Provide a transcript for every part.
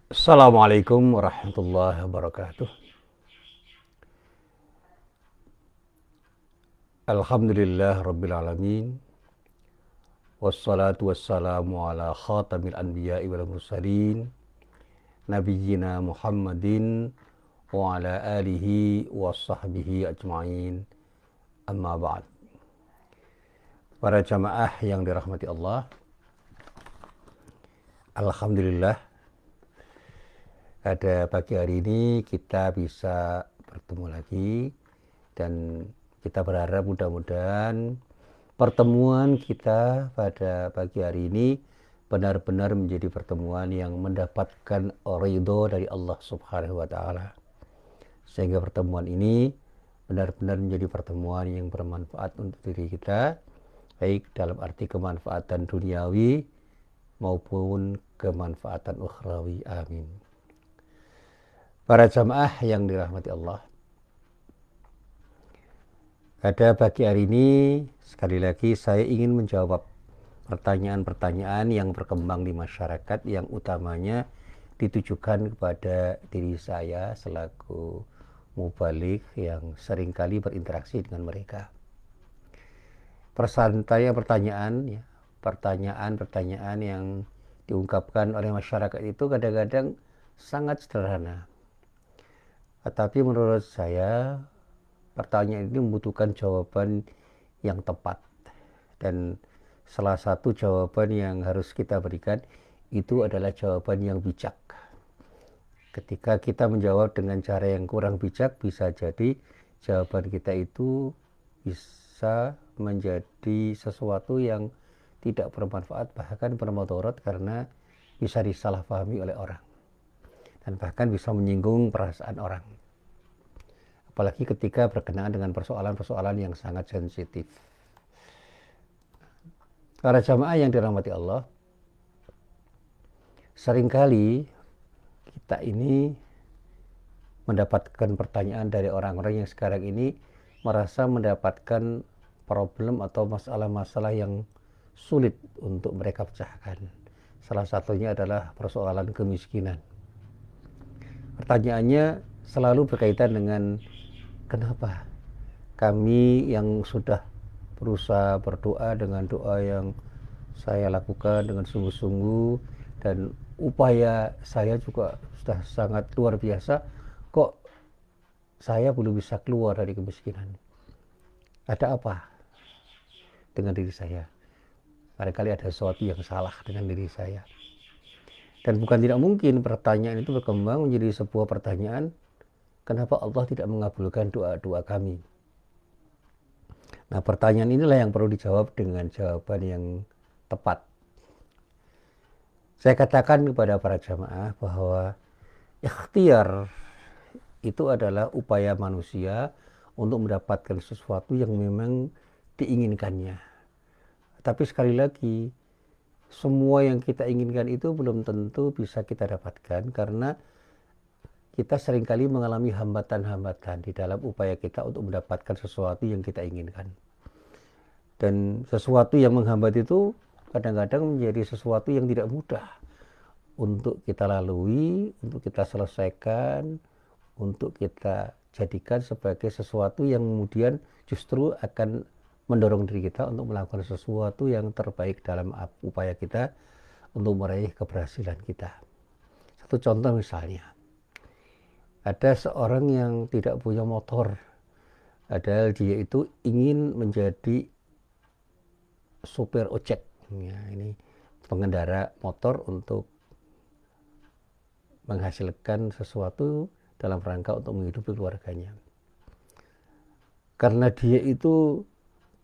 Assalamualaikum warahmatullahi wabarakatuh. Alhamdulillah rabbil alamin. Wassalatu wassalamu ala khatamil anbiya'i wal mursalin. Nabiyyina Muhammadin wa ala alihi wa sahbihi ajma'in. Amma ba'd. Para jamaah yang dirahmati Allah, alhamdulillah pada pagi hari ini kita bisa bertemu lagi, dan kita berharap mudah-mudahan pertemuan kita pada pagi hari ini benar-benar menjadi pertemuan yang mendapatkan ridho dari Allah Subhanahu wa taala. Sehingga pertemuan ini benar-benar menjadi pertemuan yang bermanfaat untuk diri kita, baik dalam arti kemanfaatan duniawi maupun kemanfaatan ukhrawi. Amin. Para jamaah yang dirahmati Allah, pada pagi hari ini sekali lagi saya ingin menjawab pertanyaan-pertanyaan yang berkembang di masyarakat, yang utamanya ditujukan kepada diri saya selaku mubalik yang seringkali berinteraksi dengan mereka. Pertanyaan-pertanyaan yang diungkapkan oleh masyarakat itu kadang-kadang sangat sederhana, tetapi menurut saya pertanyaan ini membutuhkan jawaban yang tepat, dan salah satu jawaban yang harus kita berikan itu adalah jawaban yang bijak. Ketika kita menjawab dengan cara yang kurang bijak, bisa jadi jawaban kita itu bisa menjadi sesuatu yang tidak bermanfaat, bahkan bermudarat, karena bisa disalahpahami oleh orang dan bahkan bisa menyinggung perasaan orang, apalagi ketika berkenaan dengan persoalan-persoalan yang sangat sensitif. Para jamaah yang dirahmati Allah, seringkali kita ini mendapatkan pertanyaan dari orang-orang yang sekarang ini merasa mendapatkan problem atau masalah-masalah yang sulit untuk mereka pecahkan. Salah satunya adalah persoalan kemiskinan. Pertanyaannya selalu berkaitan dengan kenapa kami yang sudah berusaha berdoa dengan doa yang saya lakukan dengan sungguh-sungguh, dan upaya saya juga sudah sangat luar biasa, kok saya belum bisa keluar dari kemiskinan. Ada apa dengan diri saya? Barangkali ada sesuatu yang salah dengan diri saya. Dan bukan tidak mungkin pertanyaan itu berkembang menjadi sebuah pertanyaan, kenapa Allah tidak mengabulkan doa-doa kami? Nah, pertanyaan inilah yang perlu dijawab dengan jawaban yang tepat. Saya katakan kepada para jamaah bahwa ikhtiar itu adalah upaya manusia untuk mendapatkan sesuatu yang memang diinginkannya. Tapi sekali lagi, semua yang kita inginkan itu belum tentu bisa kita dapatkan, karena kita seringkali mengalami hambatan-hambatan di dalam upaya kita untuk mendapatkan sesuatu yang kita inginkan. Dan sesuatu yang menghambat itu kadang-kadang menjadi sesuatu yang tidak mudah untuk kita lalui, untuk kita selesaikan, untuk kita jadikan sebagai sesuatu yang kemudian justru akan mendorong diri kita untuk melakukan sesuatu yang terbaik dalam upaya kita untuk meraih keberhasilan kita. Satu contoh misalnya, ada seorang yang tidak punya motor, padahal dia itu ingin menjadi supir ojek. Ya, ini pengendara motor untuk menghasilkan sesuatu dalam rangka untuk menghidupi keluarganya. Karena dia itu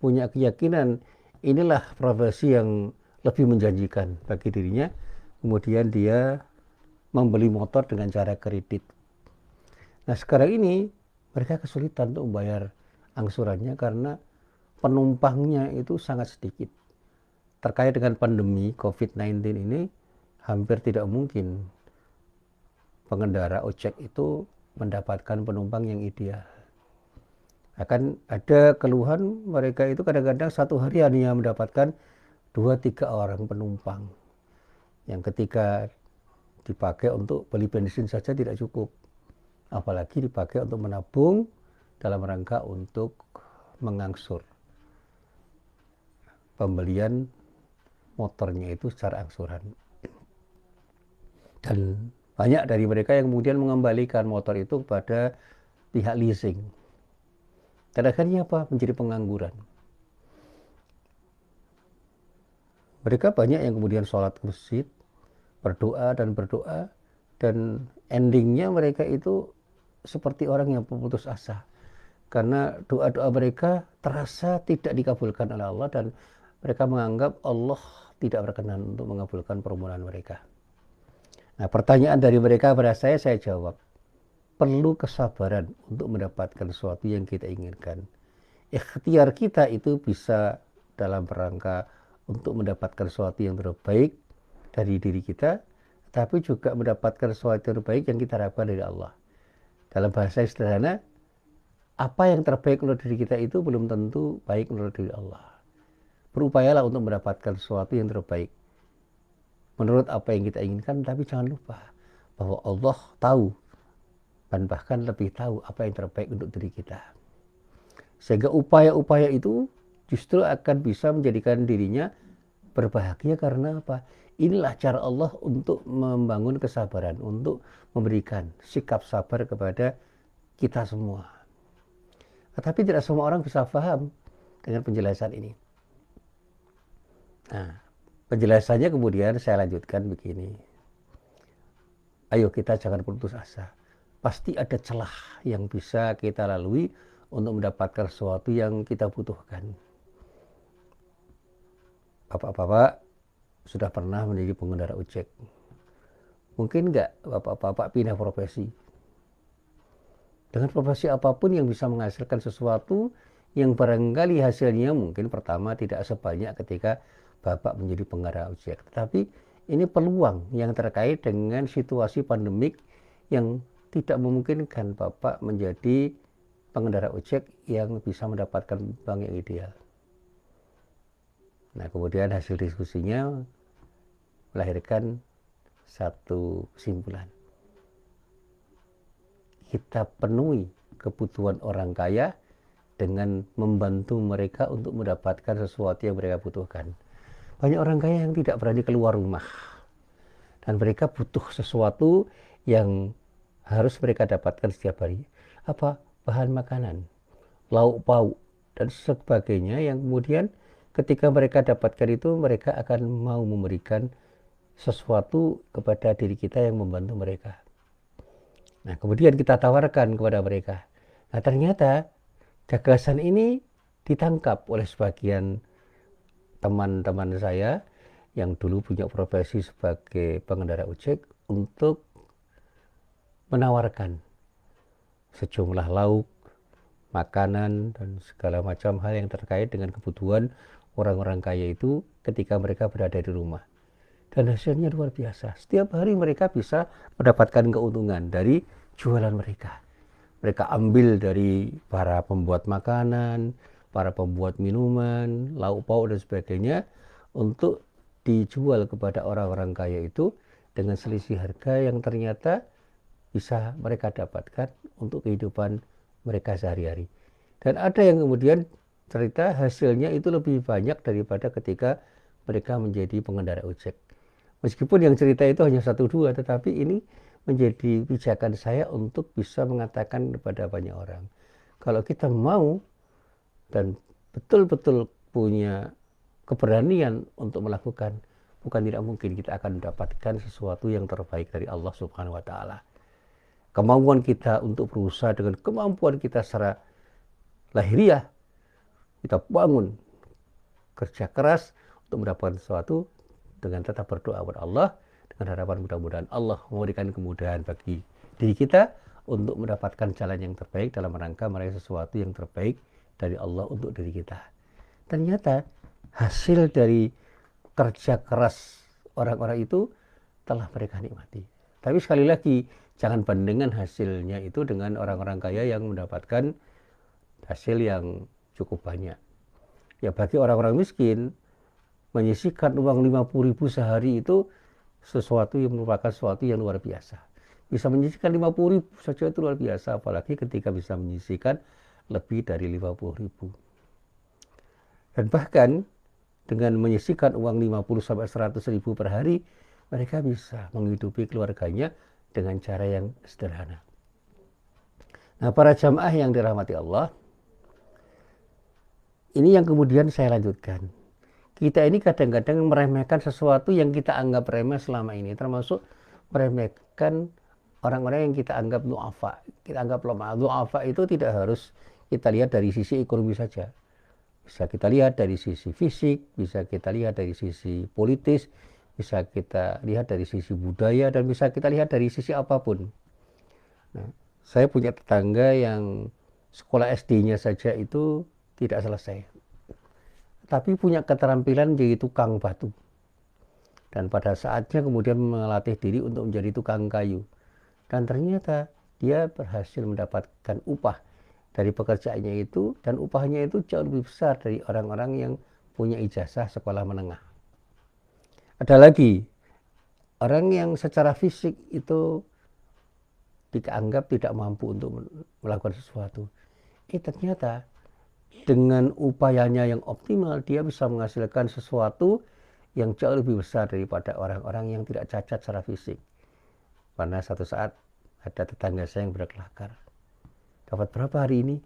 punya keyakinan inilah profesi yang lebih menjanjikan bagi dirinya, kemudian dia membeli motor dengan cara kredit. Nah, sekarang ini mereka kesulitan untuk membayar angsurannya karena penumpangnya itu sangat sedikit. Terkait dengan pandemi COVID-19 ini, hampir tidak mungkin pengendara ojek itu mendapatkan penumpang yang ideal. Akan ada keluhan mereka itu kadang-kadang satu hari hanya mendapatkan 2-3 orang penumpang, yang ketika dipakai untuk beli bensin saja tidak cukup, apalagi dipakai untuk menabung dalam rangka untuk mengangsur pembelian motornya itu secara angsuran. Dan banyak dari mereka yang kemudian mengembalikan motor itu kepada pihak leasing. Dan akhirnya apa? Menjadi pengangguran. Mereka banyak yang kemudian sholat ke masjid, berdoa, dan endingnya mereka itu seperti orang yang putus asa. Karena doa-doa mereka terasa tidak dikabulkan oleh Allah, dan mereka menganggap Allah tidak berkenan untuk mengabulkan permohonan mereka. Nah, pertanyaan dari mereka pada saya jawab. Perlu kesabaran untuk mendapatkan sesuatu yang kita inginkan. Ikhtiar kita itu bisa dalam rangka untuk mendapatkan sesuatu yang terbaik dari diri kita, tapi juga mendapatkan sesuatu yang terbaik yang kita harapkan dari Allah. Dalam bahasa sederhana, apa yang terbaik menurut diri kita itu belum tentu baik menurut diri Allah. Berupayalah untuk mendapatkan sesuatu yang terbaik menurut apa yang kita inginkan, tapi jangan lupa bahwa Allah tahu dan bahkan lebih tahu apa yang terbaik untuk diri kita. Sehingga upaya-upaya itu justru akan bisa menjadikan dirinya berbahagia. Karena apa? Inilah cara Allah untuk membangun kesabaran, untuk memberikan sikap sabar kepada kita semua. Tetapi tidak semua orang bisa paham dengan penjelasan ini. Nah, penjelasannya kemudian saya lanjutkan begini. Ayo kita jangan putus asa. Pasti ada celah yang bisa kita lalui untuk mendapatkan sesuatu yang kita butuhkan. Bapak-bapak sudah pernah menjadi pengendara ojek. Mungkin nggak bapak-bapak pindah profesi? Dengan profesi apapun yang bisa menghasilkan sesuatu yang barangkali hasilnya mungkin pertama tidak sebanyak ketika bapak menjadi pengendara ojek. Tetapi ini peluang yang terkait dengan situasi pandemik yang tidak memungkinkan bapak menjadi pengendara ojek yang bisa mendapatkan bank yang ideal. Nah, kemudian hasil diskusinya melahirkan satu kesimpulan. Kita penuhi kebutuhan orang kaya dengan membantu mereka untuk mendapatkan sesuatu yang mereka butuhkan. Banyak orang kaya yang tidak berani keluar rumah, dan mereka butuh sesuatu yang harus mereka dapatkan setiap hari. Apa? Bahan makanan, lauk pauk, dan sebagainya yang kemudian ketika mereka dapatkan itu, mereka akan mau memberikan sesuatu kepada diri kita yang membantu mereka. Nah, kemudian kita tawarkan kepada mereka. Nah, ternyata gagasan ini ditangkap oleh sebagian teman-teman saya yang dulu punya profesi sebagai pengendara ojek untuk menawarkan sejumlah lauk, makanan, dan segala macam hal yang terkait dengan kebutuhan orang-orang kaya itu ketika mereka berada di rumah. Dan hasilnya luar biasa. Setiap hari mereka bisa mendapatkan keuntungan dari jualan mereka. Mereka ambil dari para pembuat makanan, para pembuat minuman, lauk pauk dan sebagainya untuk dijual kepada orang-orang kaya itu dengan selisih harga yang ternyata bisa mereka dapatkan untuk kehidupan mereka sehari-hari. Dan ada yang kemudian cerita hasilnya itu lebih banyak daripada ketika mereka menjadi pengendara ojek. Meskipun yang cerita itu hanya 1-2, tetapi ini menjadi pijakan saya untuk bisa mengatakan kepada banyak orang. Kalau kita mau dan betul-betul punya keberanian untuk melakukan, bukan tidak mungkin kita akan mendapatkan sesuatu yang terbaik dari Allah Subhanahu wa Ta'ala. Kemampuan kita untuk berusaha dengan kemampuan kita secara lahiriah, kita bangun kerja keras untuk mendapatkan sesuatu dengan tetap berdoa kepada Allah, dengan harapan mudah-mudahan Allah memberikan kemudahan bagi diri kita untuk mendapatkan jalan yang terbaik dalam rangka meraih sesuatu yang terbaik dari Allah untuk diri kita. Ternyata hasil dari kerja keras orang-orang itu telah mereka nikmati. Tapi sekali lagi, jangan bandingkan hasilnya itu dengan orang-orang kaya yang mendapatkan hasil yang cukup banyak. Ya, bagi orang-orang miskin, menyisihkan uang 50.000 sehari itu sesuatu yang merupakan sesuatu yang luar biasa. Bisa menyisihkan 50.000 saja itu luar biasa, apalagi ketika bisa menyisihkan lebih dari 50.000. Dan bahkan dengan menyisihkan uang 50 sampai 100.000 per hari, mereka bisa menghidupi keluarganya dengan cara yang sederhana. Nah, para jamaah yang dirahmati Allah, ini yang kemudian saya lanjutkan. Kita ini kadang-kadang meremehkan sesuatu yang kita anggap remeh selama ini, termasuk meremehkan orang-orang yang kita anggap du'afa, kita anggap lemah. Du'afa itu tidak harus kita lihat dari sisi ekonomi saja. Bisa kita lihat dari sisi fisik, bisa kita lihat dari sisi politis, bisa kita lihat dari sisi budaya, dan bisa kita lihat dari sisi apapun. Nah, saya punya tetangga yang sekolah SD-nya saja itu tidak selesai, tapi punya keterampilan jadi tukang batu. Dan pada saatnya kemudian melatih diri untuk menjadi tukang kayu. Dan ternyata dia berhasil mendapatkan upah dari pekerjaannya itu, dan upahnya itu jauh lebih besar dari orang-orang yang punya ijazah sekolah menengah. Ada lagi orang yang secara fisik itu dianggap tidak mampu untuk melakukan sesuatu. Ternyata dengan upayanya yang optimal, dia bisa menghasilkan sesuatu yang jauh lebih besar daripada orang-orang yang tidak cacat secara fisik. Karena satu saat ada tetangga saya yang berkelakar. Dapat berapa hari ini?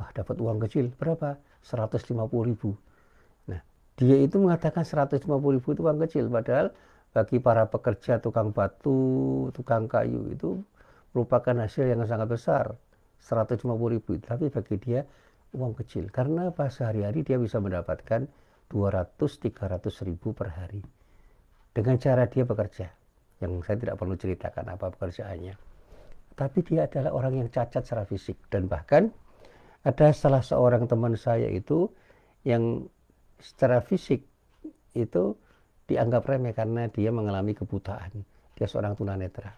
Wah, dapat uang kecil. Berapa? 150.000. Nah, dia itu mengatakan 150.000 itu uang kecil. Padahal bagi para pekerja tukang batu, tukang kayu itu merupakan hasil yang sangat besar. 150.000. Tapi bagi dia uang kecil. Karena apa? Sehari-hari dia bisa mendapatkan 200-300.000 per hari. Dengan cara dia bekerja. Yang saya tidak perlu ceritakan apa pekerjaannya. Tapi dia adalah orang yang cacat secara fisik. Dan bahkan ada salah seorang teman saya itu yang secara fisik itu dianggap remeh karena dia mengalami kebutaan. Dia seorang tunanetra.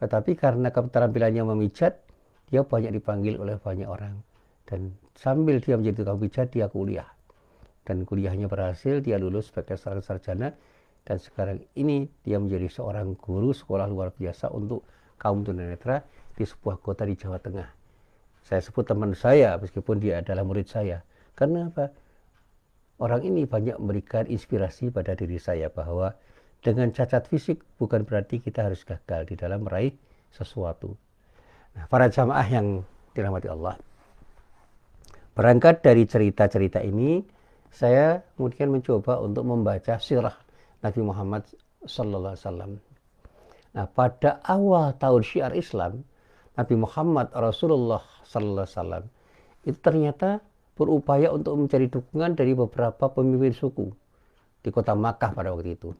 Tetapi karena keterampilannya memijat, dia banyak dipanggil oleh banyak orang. Dan sambil dia menjadi tukang pijat, dia kuliah. Dan kuliahnya berhasil, dia lulus sebagai seorang sarjana. Dan sekarang ini dia menjadi seorang guru sekolah luar biasa untuk kaum tunanetra di sebuah kota di Jawa Tengah. Saya sebut teman saya meskipun dia adalah murid saya. Karena apa? Orang ini banyak memberikan inspirasi pada diri saya bahwa dengan cacat fisik bukan berarti kita harus gagal di dalam meraih sesuatu. Nah, para jamaah yang dirahmati Allah, berangkat dari cerita-cerita ini, saya kemudian mencoba untuk membaca sirah Nabi Muhammad sallallahu alaihi wasallam. Nah, pada awal tahun Syiar Islam, Nabi Muhammad Rasulullah sallallahu alaihi wasallam itu ternyata berupaya untuk mencari dukungan dari beberapa pemimpin suku di kota Makkah pada waktu itu.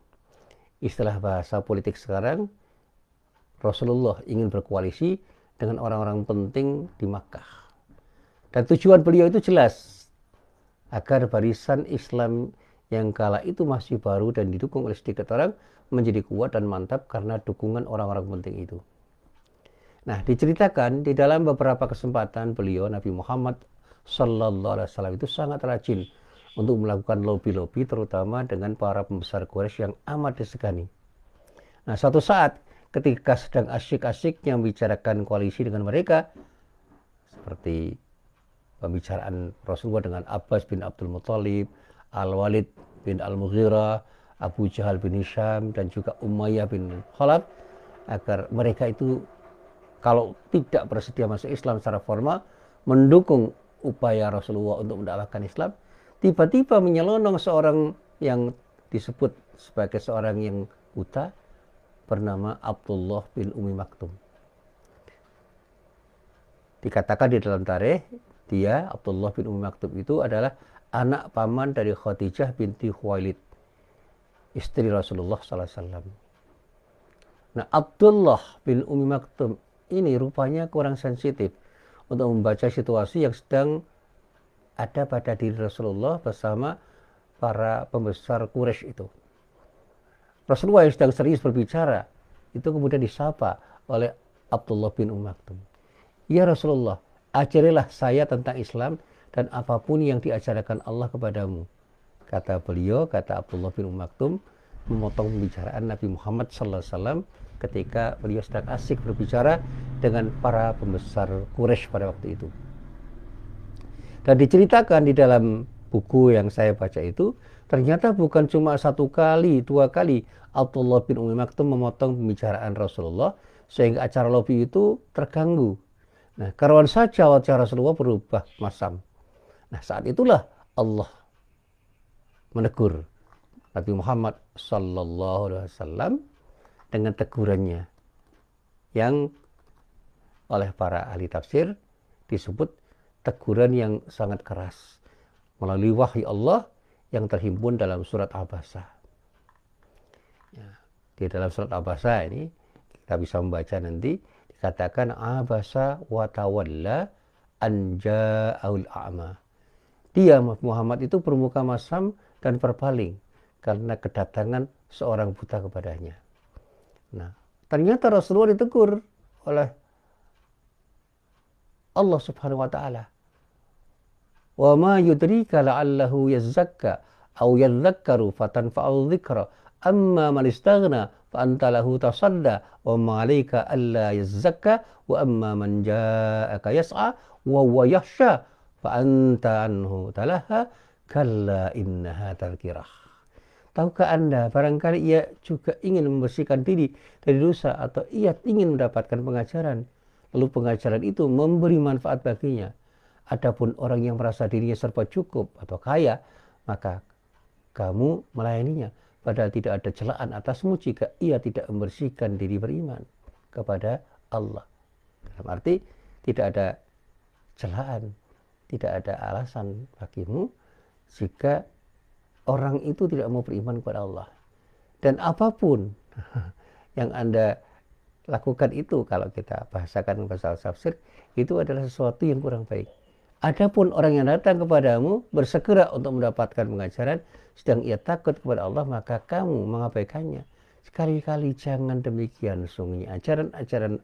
Istilah bahasa politik sekarang, Rasulullah ingin berkoalisi dengan orang-orang penting di Makkah. Dan tujuan beliau itu jelas, agar barisan Islam yang kala itu masih baru dan didukung oleh sedikit orang menjadi kuat dan mantap karena dukungan orang-orang penting itu. Nah, diceritakan di dalam beberapa kesempatan beliau, Nabi Muhammad sallallahu alaihi wasallam itu sangat rajin untuk melakukan lobby-lobby, terutama dengan para pembesar Quraisy yang amat disegani. Nah, suatu saat ketika sedang asyik-asyiknya membicarakan koalisi dengan mereka, seperti pembicaraan Rasulullah dengan Abbas bin Abdul Muthalib, Al-Walid bin Al-Mughirah, Abu Jahal bin Hisham, dan juga Umayyah bin Khalaf, agar mereka itu kalau tidak bersedia masuk Islam secara formal, mendukung upaya Rasulullah untuk mendakwahkan Islam. Tiba-tiba menyelonong seorang yang disebut sebagai seorang yang buta bernama Abdullah bin Umi Maktum. Dikatakan di dalam tarikh, dia, Abdullah bin Umi Maktum itu adalah anak paman dari Khadijah binti Khuwailid, istri Rasulullah SAW. Nah, Abdullah bin Umi Maktum ini rupanya kurang sensitif untuk membaca situasi yang sedang ada pada diri Rasulullah bersama para pembesar Quraisy itu. Rasulullah yang sedang serius berbicara itu kemudian disapa oleh Abdullah bin Maktum. Ya Rasulullah, ajarilah saya tentang Islam dan apapun yang diajarkan Allah kepadamu. Kata beliau, kata Abdullah bin Maktum, memotong pembicaraan Nabi Muhammad SAW ketika beliau sedang asik berbicara dengan para pembesar Quraisy pada waktu itu. Dan diceritakan di dalam buku yang saya baca itu, ternyata bukan cuma 1 kali, 2 kali Abdullah bin Ummi Maktum memotong pembicaraan Rasulullah sehingga acara lobby itu terganggu. Nah, karuan saja wajah Rasulullah berubah masam. Nah, saat itulah Allah menegur Nabi Muhammad sallallahu alaihi wasallam dengan tegurannya yang oleh para ahli tafsir disebut teguran yang sangat keras melalui wahyu Allah yang terhimpun dalam surat Abasa. Ya, di dalam surat Abasa ini kita bisa membaca nanti dikatakan abasa wa tawalla an ja'aul a'ma. Dia Muhammad itu bermuka masam dan berpaling karena kedatangan seorang buta kepadanya. Nah, ternyata Rasulullah ditegur oleh Allah Subhanahu wa taala. Wa ma yudrika la'allahu yazzakka aw yadhakkaru fatanfa'u dzikra amma man istaghna fa anta lahu tasadda wa ma 'alaika alla yazzakka wa amma man ja'aka yas'a wa huwa yakhsha fa anta anhu talaha kalla innaha tadhkirah. Tahukah Anda, barangkali ia juga ingin membersihkan diri dari dosa atau ia ingin mendapatkan pengajaran. Lalu pengajaran itu memberi manfaat baginya. Adapun orang yang merasa dirinya serba cukup atau kaya, maka kamu melayaninya. Padahal tidak ada celaan atasmu jika ia tidak membersihkan diri beriman kepada Allah. Dalam arti tidak ada celaan, tidak ada alasan bagimu jika orang itu tidak mau beriman kepada Allah. Dan apapun yang Anda lakukan itu, kalau kita bahasakan bahasa tafsir, itu adalah sesuatu yang kurang baik. Adapun orang yang datang kepadamu bersegera untuk mendapatkan pengajaran, sedang ia takut kepada Allah, maka kamu mengabaikannya. Sekali-kali jangan demikian. Sungguhnya ajaran-ajaran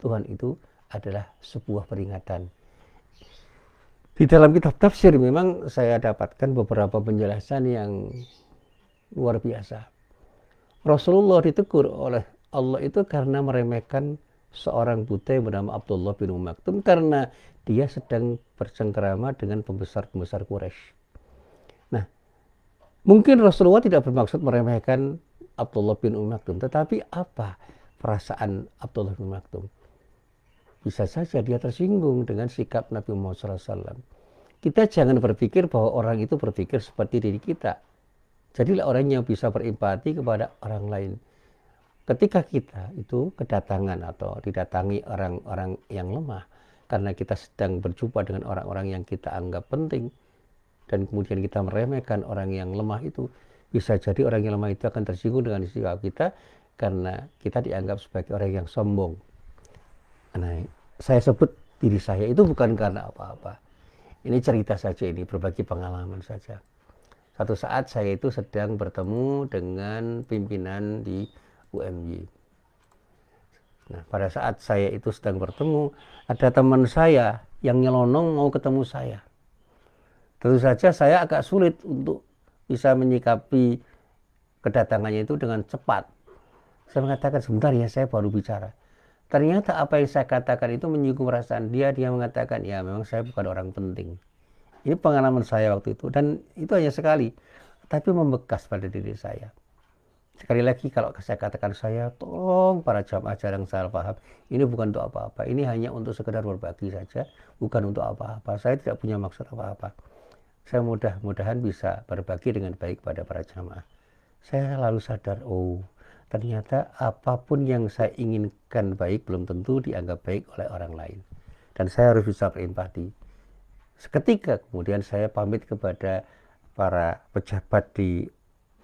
Tuhan itu adalah sebuah peringatan. Di dalam kitab tafsir memang saya dapatkan beberapa penjelasan yang luar biasa. Rasulullah ditegur oleh Allah itu karena meremehkan seorang buta yang bernama Abdullah bin Ummi Maktum karena dia sedang bercengkerama dengan pembesar-pembesar Quraisy. Nah, mungkin Rasulullah tidak bermaksud meremehkan Abdullah bin Ummi Maktum, tetapi apa perasaan Abdullah bin Ummi Maktum? Bisa saja dia tersinggung dengan sikap Nabi Muhammad SAW. Kita jangan berpikir bahwa orang itu berpikir seperti diri kita. Jadilah orang yang bisa berempati kepada orang lain. Ketika kita itu kedatangan atau didatangi orang-orang yang lemah, karena kita sedang berjumpa dengan orang-orang yang kita anggap penting, dan kemudian kita meremehkan orang yang lemah itu, bisa jadi orang yang lemah itu akan tersinggung dengan sikap kita, karena kita dianggap sebagai orang yang sombong. Nah, saya sebut diri saya itu bukan karena apa-apa. Ini cerita saja, ini berbagi pengalaman saja. Satu saat saya itu sedang bertemu dengan pimpinan di UMY. Nah, pada saat saya itu sedang bertemu, ada teman saya yang nyelonong mau ketemu saya. Tentu saja saya agak sulit untuk bisa menyikapi kedatangannya itu dengan cepat. Saya mengatakan, sebentar ya, saya baru bicara. Ternyata apa yang saya katakan itu menyinggung perasaan dia. Dia mengatakan, ya memang saya bukan orang penting. Ini pengalaman saya waktu itu. Dan itu hanya sekali. Tapi membekas pada diri saya. Sekali lagi kalau saya katakan, saya tolong para jamaah jarang salah paham. Ini bukan untuk apa-apa. Ini hanya untuk sekedar berbagi saja. Bukan untuk apa-apa. Saya tidak punya maksud apa-apa. Saya mudah-mudahan bisa berbagi dengan baik pada para jamaah. Saya lalu sadar, oh, ternyata apapun yang saya inginkan baik belum tentu dianggap baik oleh orang lain. Dan saya harus bisa berempati. Seketika kemudian saya pamit kepada para pejabat di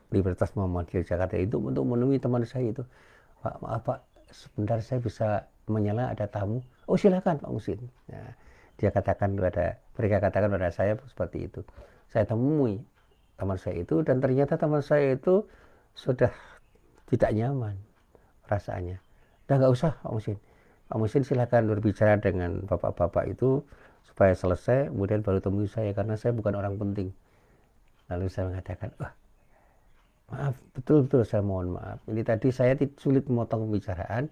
Universitas Muhammadiyah Jakarta itu untuk menemui teman saya itu. Pak, maaf Pak, sebentar saya bisa menyela, ada tamu. Oh silakan Pak Musin. Nah, mereka katakan pada saya seperti itu. Saya temui teman saya itu dan ternyata teman saya itu sudah tidak nyaman rasanya. Udah nggak usah Pak Musin. Pak Musin silakan berbicara dengan bapak-bapak itu supaya selesai, kemudian baru temui saya karena saya bukan orang penting. Lalu saya mengatakan, wah, Maaf, betul-betul saya mohon maaf. Ini tadi saya sulit memotong pembicaraan.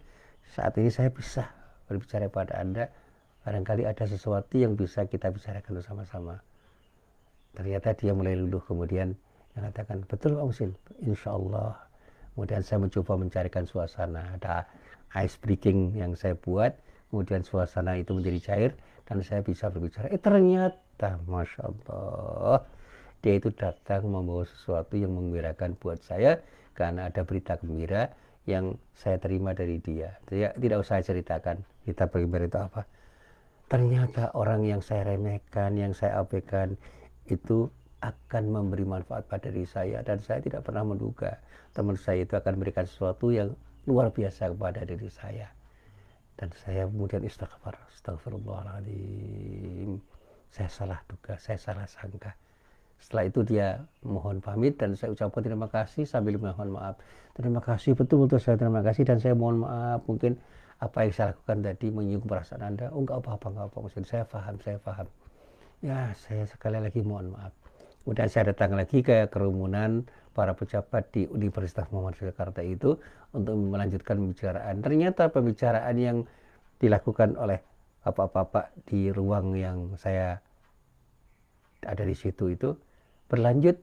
Saat ini saya bisa berbicara pada Anda. Barangkali ada sesuatu yang bisa kita bicarakan bersama-sama. Ternyata dia mulai luluh, kemudian yang katakan, betul Pak Musin, insya Allah. Kemudian saya mencoba mencarikan suasana. Ada ice breaking yang saya buat, kemudian suasana itu menjadi cair, dan saya bisa berbicara. Ternyata, Masya Allah, dia itu datang membawa sesuatu yang menggembirakan buat saya, karena ada berita gembira yang saya terima dari dia. Tidak usah saya ceritakan berita gembira itu apa. Ternyata orang yang saya remehkan, yang saya abaikan, itu akan memberi manfaat pada diri saya, dan saya tidak pernah menduga teman saya itu akan memberikan sesuatu yang luar biasa kepada diri saya. Dan saya kemudian istighfar, astagfirullahaladzim, saya salah duga, saya salah sangka. Setelah itu dia mohon pamit dan saya ucapkan terima kasih sambil mohon maaf. Terima kasih, betul-betul saya terima kasih, dan saya mohon maaf mungkin apa yang saya lakukan tadi menyinggung perasaan Anda. Oh, enggak apa-apa, enggak apa-apa. Maksud saya paham, saya paham. Ya, saya sekali lagi mohon maaf. Kemudian saya datang lagi ke kerumunan para pejabat di Universitas Muhammadiyah Jakarta itu untuk melanjutkan pembicaraan. Ternyata pembicaraan yang dilakukan oleh bapak-bapak di ruang yang saya ada di situ itu berlanjut,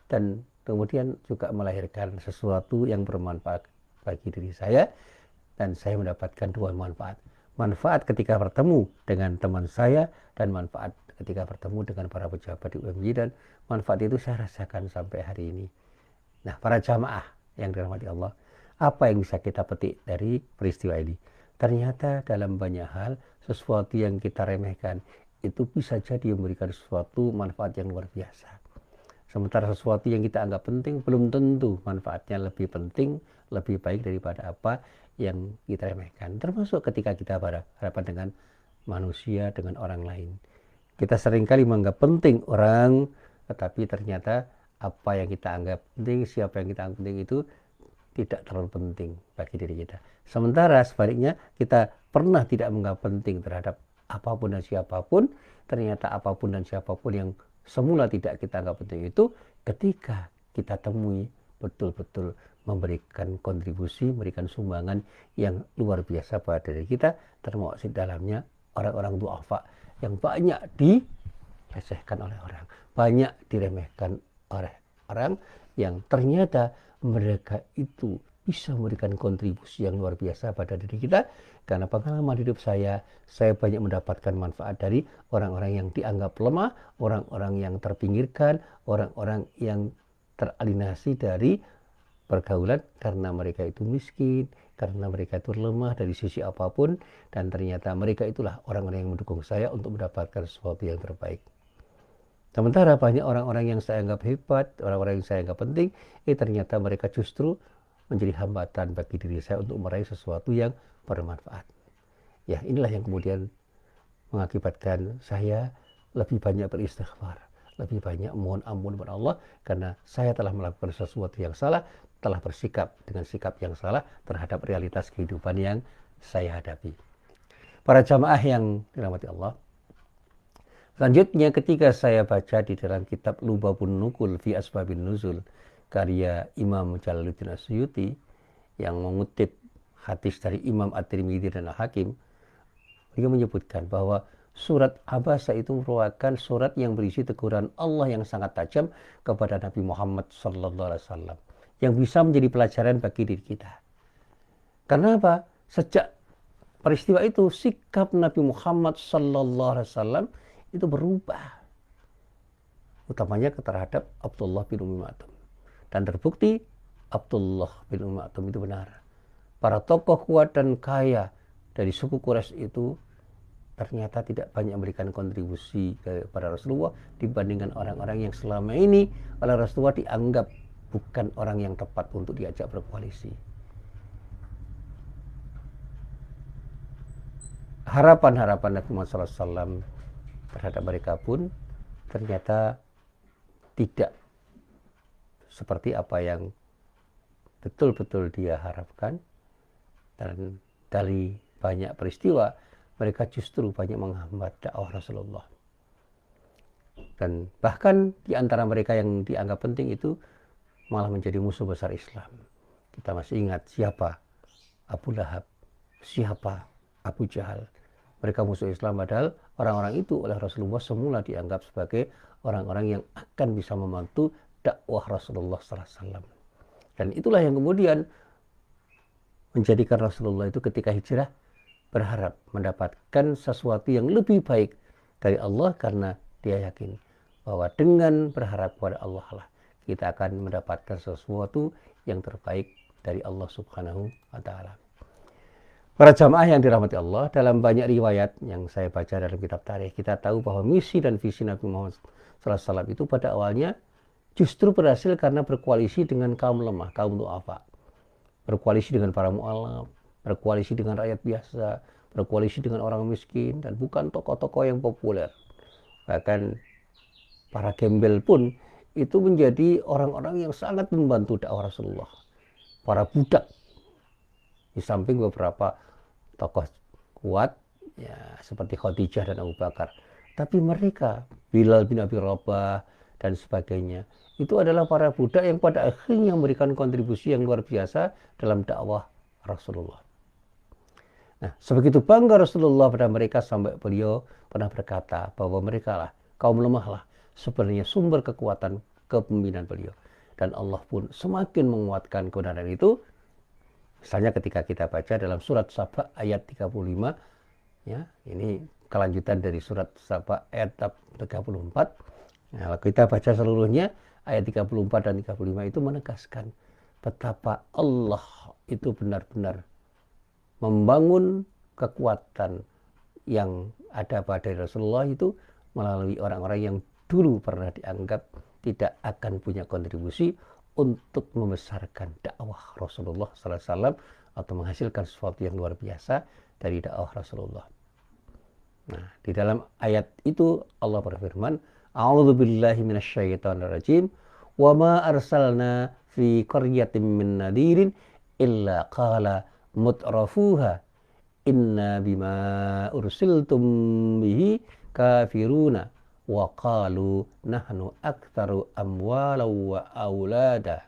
dan kemudian juga melahirkan sesuatu yang bermanfaat bagi diri saya, dan saya mendapatkan dua manfaat. Manfaat ketika bertemu dengan teman saya, dan manfaat ketika bertemu dengan para pejabat di UMY, dan manfaat itu saya rasakan sampai hari ini. Nah, para jamaah yang dirahmati Allah, apa yang bisa kita petik dari peristiwa ini? Ternyata dalam banyak hal, sesuatu yang kita remehkan itu bisa jadi memberikan sesuatu manfaat yang luar biasa. Sementara sesuatu yang kita anggap penting belum tentu manfaatnya lebih penting, lebih baik daripada apa yang kita remehkan. Termasuk ketika kita berhadapan dengan manusia, dengan orang lain. Kita seringkali menganggap penting orang, tetapi ternyata apa yang kita anggap penting, siapa yang kita anggap penting itu tidak terlalu penting bagi diri kita. Sementara sebaliknya, kita pernah tidak menganggap penting terhadap apapun dan siapapun, ternyata apapun dan siapapun yang semula tidak kita anggap penting itu, ketika kita temui, betul-betul memberikan kontribusi, memberikan sumbangan yang luar biasa pada diri kita, termasuk dalamnya orang-orang du'afa yang banyak dilecehkan oleh orang, banyak diremehkan oleh orang, yang ternyata mereka itu bisa memberikan kontribusi yang luar biasa pada diri kita. Karena pengalaman hidup saya banyak mendapatkan manfaat dari orang-orang yang dianggap lemah, orang-orang yang terpinggirkan, orang-orang yang teralienasi dari pergaulan karena mereka itu miskin, karena mereka itu lemah dari sisi apapun, dan ternyata mereka itulah orang-orang yang mendukung saya untuk mendapatkan sesuatu yang terbaik. Sementara banyak orang-orang yang saya anggap hebat, orang-orang yang saya anggap penting, ternyata mereka justru menjadi hambatan bagi diri saya untuk meraih sesuatu yang bermanfaat. Ya, inilah yang kemudian mengakibatkan saya lebih banyak beristighfar, lebih banyak mohon ampun kepada Allah, karena saya telah melakukan sesuatu yang salah, telah bersikap dengan sikap yang salah terhadap realitas kehidupan yang saya hadapi. Para jamaah yang dirahmati Allah, selanjutnya ketika saya baca di dalam kitab Lubabun Nukul fi Asbabin Nuzul karya Imam Jalaluddin Asyuti yang mengutip hadis dari Imam At-Tirmidzi dan Al-Hakim, beliau menyebutkan bahwa surat Abasa itu merupakan surat yang berisi teguran Allah yang sangat tajam kepada Nabi Muhammad SAW, yang bisa menjadi pelajaran bagi diri kita. Karena apa? Sejak peristiwa itu sikap Nabi Muhammad SAW itu berubah, utamanya terhadap Abdullah bin Umi Maktum. Dan terbukti Abdullah bin Umi Maktum itu benar. Para tokoh kuat dan kaya dari suku Quraisy itu ternyata tidak banyak memberikan kontribusi kepada Rasulullah dibandingkan orang-orang yang selama ini oleh Rasulullah dianggap bukan orang yang tepat untuk diajak berkoalisi. Harapan-harapan Nabi Muhammad SAW terhadap mereka pun ternyata tidak seperti apa yang betul-betul dia harapkan. Dan dari banyak peristiwa, mereka justru banyak menghambat dakwah Rasulullah. Dan bahkan di antara mereka yang dianggap penting itu malah menjadi musuh besar Islam. Kita masih ingat siapa Abu Lahab, siapa Abu Jahal. Mereka musuh Islam, padahal orang-orang itu oleh Rasulullah semula dianggap sebagai orang-orang yang akan bisa membantu dakwah Rasulullah SAW. Dan itulah yang kemudian menjadikan Rasulullah itu ketika hijrah berharap mendapatkan sesuatu yang lebih baik dari Allah, karena dia yakin bahwa dengan berharap kepada Allah lah kita akan mendapatkan sesuatu yang terbaik dari Allah Subhanahu wa Ta'ala. Para jamaah yang dirahmati Allah, dalam banyak riwayat yang saya baca dalam kitab tarikh, kita tahu bahwa misi dan visi Nabi Muhammad SAW itu pada awalnya justru berhasil karena berkoalisi dengan kaum lemah, kaum du'afa. Berkoalisi dengan para mu'alaf, berkoalisi dengan rakyat biasa, berkoalisi dengan orang miskin, dan bukan tokoh-tokoh yang populer. Bahkan para gembel pun itu menjadi orang-orang yang sangat membantu dakwah Rasulullah. Para budak, di samping beberapa tokoh kuat ya seperti Khadijah dan Abu Bakar, tapi mereka Bilal bin Abi Rabah dan sebagainya itu adalah para budak yang pada akhirnya memberikan kontribusi yang luar biasa dalam dakwah Rasulullah. Nah, sebegitu bangga Rasulullah pada mereka sampai beliau pernah berkata bahwa mereka lah kaum lemah lah sebenarnya sumber kekuatan kepemimpinan beliau, dan Allah pun semakin menguatkan kebenaran itu. Misalnya ketika kita baca dalam surat Saba ayat 35, ya, ini kelanjutan dari surat Saba ayat 34. Nah, kita baca seluruhnya, ayat 34 dan 35 itu menegaskan betapa Allah itu benar-benar membangun kekuatan yang ada pada Rasulullah itu melalui orang-orang yang dulu pernah dianggap tidak akan punya kontribusi untuk membesarkan dakwah Rasulullah SAW atau menghasilkan sesuatu yang luar biasa dari dakwah Rasulullah. Nah, di dalam ayat itu Allah berfirman, A'udzubillahi minasyaitonirrajim, wa ma arsalna fi qaryatin min nadirin illa qala mutrafuha inna bima ursiltum bihi kafiruna wa qalu nahnu aktsaru amwalan wa aulada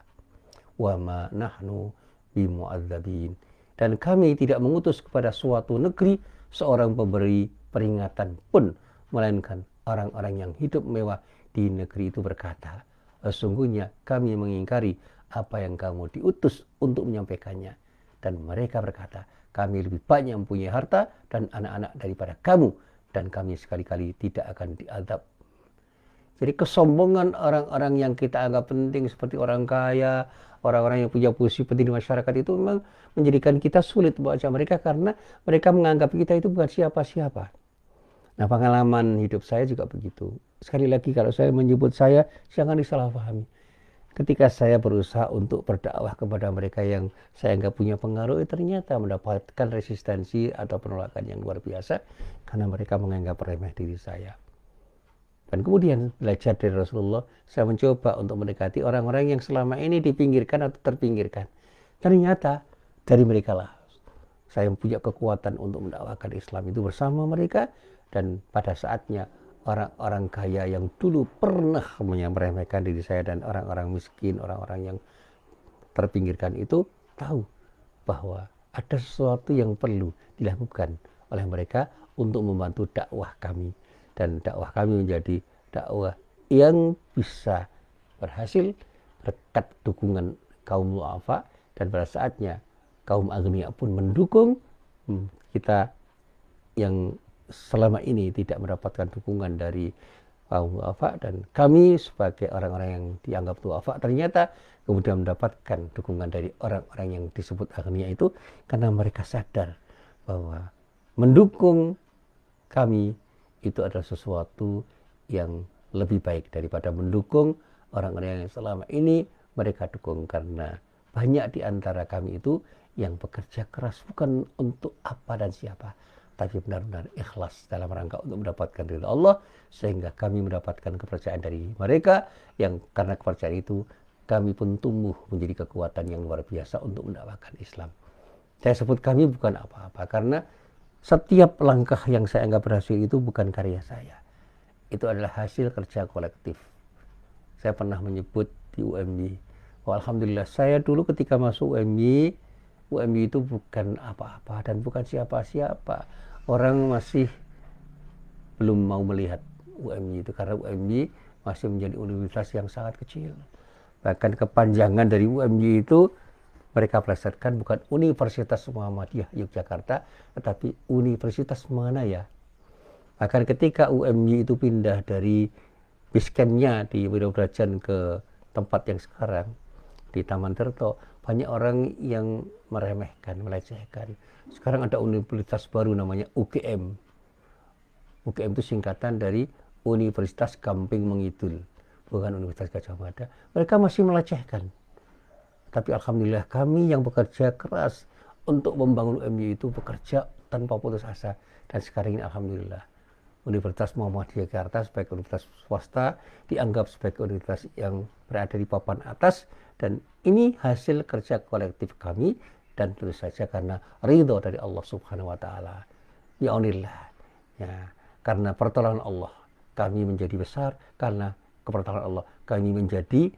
wa ma nahnu bimu'adzabin. Dan kami tidak mengutus kepada suatu negeri seorang pemberi peringatan pun, melainkan orang-orang yang hidup mewah di negeri itu berkata, sesungguhnya kami mengingkari apa yang kamu diutus untuk menyampaikannya. Dan mereka berkata, kami lebih banyak mempunyai harta dan anak-anak daripada kamu, dan kami sekali-kali tidak akan diazab. Jadi kesombongan orang-orang yang kita anggap penting seperti orang kaya, orang-orang yang punya posisi penting di masyarakat itu memang menjadikan kita sulit membaca mereka karena mereka menganggap kita itu bukan siapa-siapa. Nah, pengalaman hidup saya juga begitu. Sekali lagi kalau saya menyebut saya, jangan disalahpahami. Ketika saya berusaha untuk berdakwah kepada mereka yang saya anggap punya pengaruh, ternyata mendapatkan resistensi atau penolakan yang luar biasa karena mereka menganggap remeh diri saya. Dan kemudian belajar dari Rasulullah, saya mencoba untuk mendekati orang-orang yang selama ini dipinggirkan atau terpinggirkan. Ternyata dari mereka lah saya punya kekuatan untuk mendakwakan Islam itu bersama mereka, dan pada saatnya orang-orang kaya yang dulu pernah meremehkan diri saya dan orang-orang miskin, orang-orang yang terpinggirkan itu tahu bahwa ada sesuatu yang perlu dilakukan oleh mereka untuk membantu dakwah kami. Dan dakwah kami menjadi dakwah yang bisa berhasil berkat dukungan kaum du'afa, dan pada saatnya kaum agniya pun mendukung kita yang selama ini tidak mendapatkan dukungan dari kaum du'afa, dan kami sebagai orang-orang yang dianggap du'afa ternyata kemudian mendapatkan dukungan dari orang-orang yang disebut agniya itu, karena mereka sadar bahwa mendukung kami itu adalah sesuatu yang lebih baik daripada mendukung orang-orang yang selama ini mereka dukung, karena banyak di antara kami itu yang bekerja keras bukan untuk apa dan siapa, tapi benar-benar ikhlas dalam rangka untuk mendapatkan ridha Allah, sehingga kami mendapatkan kepercayaan dari mereka, yang karena kepercayaan itu kami pun tumbuh menjadi kekuatan yang luar biasa untuk mendakwakan Islam. Saya sebut kami bukan apa-apa, karena setiap langkah yang saya anggap berhasil itu bukan karya saya. Itu adalah hasil kerja kolektif. Saya pernah menyebut di UMB Alhamdulillah, saya dulu ketika masuk UMY itu bukan apa-apa dan bukan siapa-siapa. Orang masih belum mau melihat UMY itu karena UMY masih menjadi universitas yang sangat kecil. Bahkan kepanjangan dari UMY itu mereka plesetkan bukan Universitas Muhammadiyah Yogyakarta, tetapi Universitas mana ya? Bahkan ketika UMY itu pindah dari basecampnya di Wirobrajan ke tempat yang sekarang di Taman Tirto, banyak orang yang meremehkan, melecehkan. Sekarang ada universitas baru namanya UGM. UGM itu singkatan dari Universitas Gamping Mengidul, bukan Universitas Gajah Mada. Mereka masih melecehkan. Tapi alhamdulillah kami yang bekerja keras untuk membangun UMY itu bekerja tanpa putus asa. Dan sekarang ini alhamdulillah Universitas Muhammadiyah Jakarta sebagai universitas swasta dianggap sebagai universitas yang berada di papan atas, dan ini hasil kerja kolektif kami dan tentu saja karena ridho dari Allah Subhanahu wa taala. Ya Allah. Ya, karena pertolongan Allah kami menjadi besar, karena kepertolongan Allah kami menjadi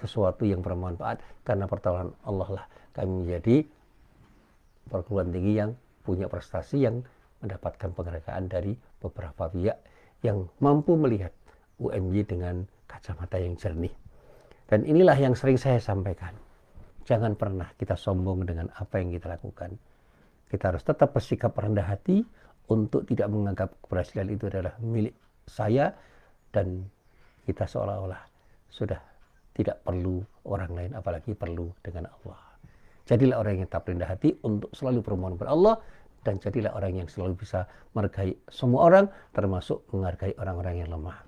sesuatu yang bermanfaat, karena pertolongan Allah lah kami menjadi perguruan tinggi yang punya prestasi yang mendapatkan penghargaan dari beberapa pihak yang mampu melihat UMY dengan kacamata yang jernih. Dan inilah yang sering saya sampaikan. Jangan pernah kita sombong dengan apa yang kita lakukan. Kita harus tetap bersikap rendah hati untuk tidak menganggap keberhasilan itu adalah milik saya dan kita seolah-olah sudah tidak perlu orang lain, apalagi perlu dengan Allah. Jadilah orang yang tetap rendah hati untuk selalu bermohon kepada Allah, dan jadilah orang yang selalu bisa menghargai semua orang, termasuk menghargai orang-orang yang lemah.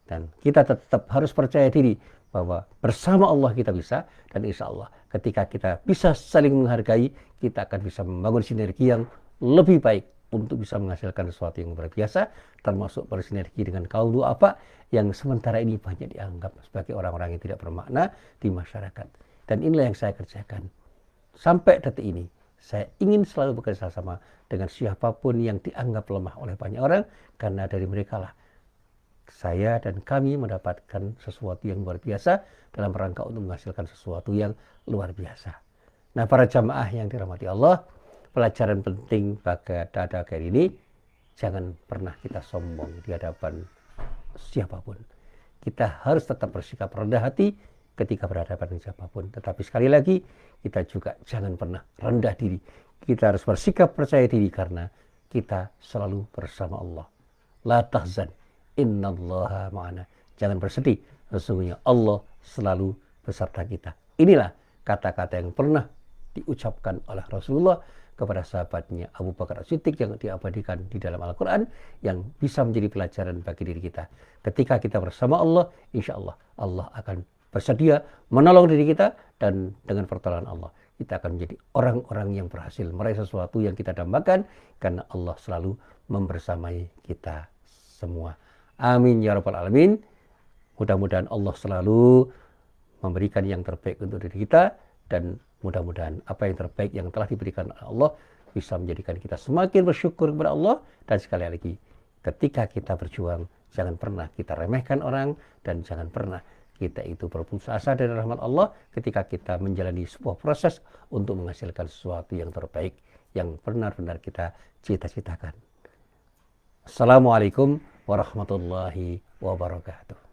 Dan kita tetap harus percaya diri bahwa bersama Allah kita bisa, dan insya Allah ketika kita bisa saling menghargai, kita akan bisa membangun sinergi yang lebih baik untuk bisa menghasilkan sesuatu yang luar biasa, termasuk bersinergi dengan kaum du'afa yang sementara ini banyak dianggap sebagai orang-orang yang tidak bermakna di masyarakat. Dan inilah yang saya kerjakan. Sampai detik ini, saya ingin selalu bekerja sama dengan siapapun yang dianggap lemah oleh banyak orang, karena dari mereka lah saya dan kami mendapatkan sesuatu yang luar biasa dalam rangka untuk menghasilkan sesuatu yang luar biasa. Nah, para jamaah yang dirahmati Allah, pelajaran penting pada kali ini, jangan pernah kita sombong di hadapan siapapun. Kita harus tetap bersikap rendah hati ketika berhadapan dengan siapapun. Tetapi sekali lagi, kita juga jangan pernah rendah diri. Kita harus bersikap percaya diri karena kita selalu bersama Allah. La tahzan, innallaha ma'ana. Jangan bersedih, sesungguhnya Allah selalu beserta kita. Inilah kata-kata yang pernah diucapkan oleh Rasulullah kepada sahabatnya Abu Bakar As-Siddiq yang diabadikan di dalam Al-Quran, yang bisa menjadi pelajaran bagi diri kita. Ketika kita bersama Allah, insya Allah Allah akan bersedia menolong diri kita, dan dengan pertolongan Allah kita akan menjadi orang-orang yang berhasil meraih sesuatu yang kita dambakan, karena Allah selalu membersamai kita semua. Amin ya rabbal alamin. Mudah-mudahan Allah selalu memberikan yang terbaik untuk diri kita, dan mudah-mudahan apa yang terbaik yang telah diberikan oleh Allah bisa menjadikan kita semakin bersyukur kepada Allah. Dan sekali lagi, ketika kita berjuang, jangan pernah kita remehkan orang, dan jangan pernah kita itu berputus asa dari rahmat Allah ketika kita menjalani sebuah proses untuk menghasilkan sesuatu yang terbaik yang benar-benar kita cita-citakan. Assalamualaikum warahmatullahi wabarakatuh.